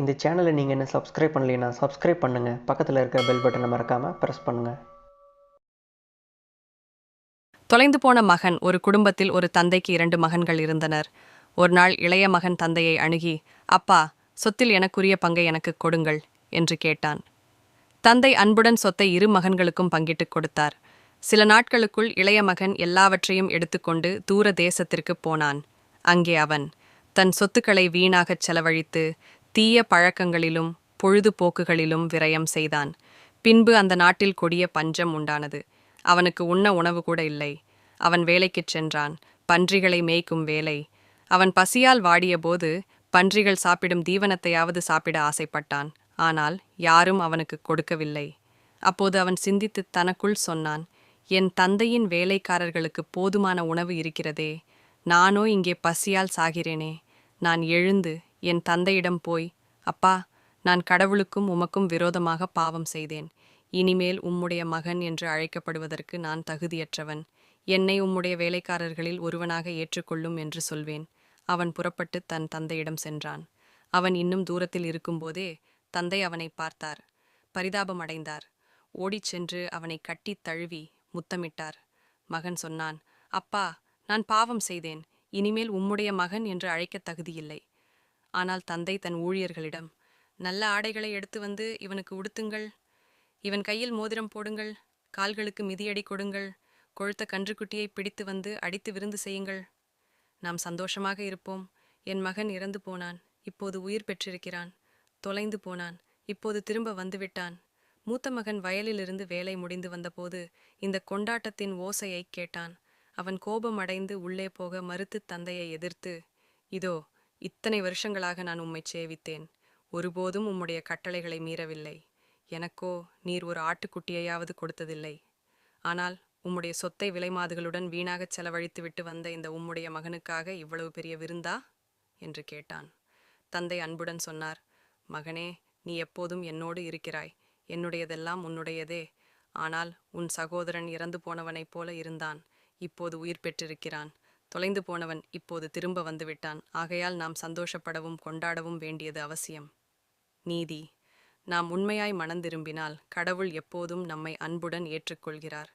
இந்த சேனலை நீங்கள் என்ன சப்ஸ்கிரைப் பண்ணலைன்னா சப்ஸ்கிரைப் பண்ணுங்கள். பக்கத்தில் இருக்க பெல் பட்டனை மறக்காமல் ப்ரெஸ் பண்ணுங்கள். தொலைந்து போன மகன். ஒரு குடும்பத்தில் ஒரு தந்தைக்கு 2 மகன்கள் இருந்தனர். ஒரு நாள் இளைய மகன் தந்தையை அணுகி, அப்பா, சொத்தில் எனக்குரிய பங்கை எனக்கு கொடுங்கள் என்று கேட்டான். தந்தை அன்புடன் சொத்தை 2 மகன்களுக்கும் பங்கிட்டுக் கொடுத்தார். சில நாட்களுக்குள் இளைய மகன் எல்லாவற்றையும் எடுத்துக்கொண்டு தூர தேசத்திற்கு போனான். அங்கே அவன் தன் சொத்துக்களை வீணாகச் செலவழித்து தீய பழக்கங்களிலும் பொழுதுபோக்குகளிலும் விரயம் செய்தான். பின்பு அந்த நாட்டில் கொடிய பஞ்சம் உண்டானது. அவனுக்கு உண்ண உணவு கூட இல்லை. அவன் வேலைக்குச் சென்றான். பன்றிகளை மேய்க்கும் வேலை. அவன் பசியால் வாடியபோது பன்றிகள் சாப்பிடும் தீவனத்தையாவது சாப்பிட ஆசைப்பட்டான். ஆனால் யாரும் அவனுக்கு கொடுக்கவில்லை. அப்போது அவன் சிந்தித்து தனக்குள் சொன்னான், என் தந்தையின் வேலைக்காரர்களுக்கு போதுமான உணவு இருக்கிறதே, நானோ இங்கே பசியால் சாகிறேனே. நான் எழுந்து என் தந்தையிடம் போய், அப்பா, நான் கடவுளுக்கும் உமக்கும் விரோதமாக பாவம் செய்தேன். இனிமேல் உம்முடைய மகன் என்று அழைக்கப்படுவதற்கு நான் தகுதியற்றவன். என்னை உம்முடைய வேலைக்காரர்களில் ஒருவனாக ஏற்றுக்கொள்ளும் என்று சொல்வேன். அவன் புறப்பட்டு தன் தந்தையிடம் சென்றான். அவன் இன்னும் தூரத்தில் இருக்கும்போதே தந்தை அவனை பார்த்தார். பரிதாபம் அடைந்தார். ஓடிச் சென்று அவனை கட்டித் தழுவி முத்தமிட்டார். மகன் சொன்னான், அப்பா, நான் பாவம் செய்தேன். இனிமேல் உம்முடைய மகன் என்று அழைக்கத் தகுதியில்லை. ஆனால் தந்தை தன் ஊழியர்களிடம், நல்ல ஆடைகளை எடுத்து வந்து இவனுக்கு உடுத்துங்கள். இவன் கையில் மோதிரம் போடுங்கள். கால்களுக்கு மிதியடி கொடுங்கள். கொழுத்த கன்றுக்குட்டியை பிடித்து வந்து அடித்து விருந்து செய்யுங்கள். நாம் சந்தோஷமாக இருப்போம். என் மகன் இறந்து போனான், இப்போது உயிர் பெற்றிருக்கிறான். தொலைந்து போனான், இப்போது திரும்ப வந்துவிட்டான். மூத்த மகன் வயலிலிருந்து வேலை முடிந்து வந்தபோது இந்த கொண்டாட்டத்தின் ஓசையை கேட்டான். அவன் கோபமடைந்து உள்ளே போக மறுத்து தந்தையை எதிர்த்து, இதோ, இத்தனை வருஷங்களாக நான் உம்மைச் சேவித்தேன். ஒருபோதும் உம்முடைய கட்டளைகளை மீறவில்லை. எனக்கோ நீர் ஒரு ஆட்டுக்குட்டியையாவது கொடுத்ததில்லை. ஆனால் உம்முடைய சொத்தை விலைமாதுகளுடன் வீணாகச் செலவழித்துவிட்டு வந்த இந்த உம்முடைய மகனுக்காக இவ்வளவு பெரிய விருந்தா என்று கேட்டான். தந்தை அன்புடன் சொன்னார், மகனே, நீ எப்போதும் என்னோடு இருக்கிறாய். என்னுடையதெல்லாம் உன்னுடையதே. ஆனால் உன் சகோதரன் இறந்து போனவனைப் போல இருந்தான். இப்போது உயிர் பெற்றிருக்கிறான். தொலைந்து போனவன் இப்போது திரும்ப வந்துவிட்டான். ஆகையால் நாம் சந்தோஷப்படவும் கொண்டாடவும் வேண்டியது அவசியம். நீதி. நாம் உண்மையாய் மனந்திரும்பினால் கடவுள் எப்போதும் நம்மை அன்புடன் ஏற்றுக்கொள்கிறார்.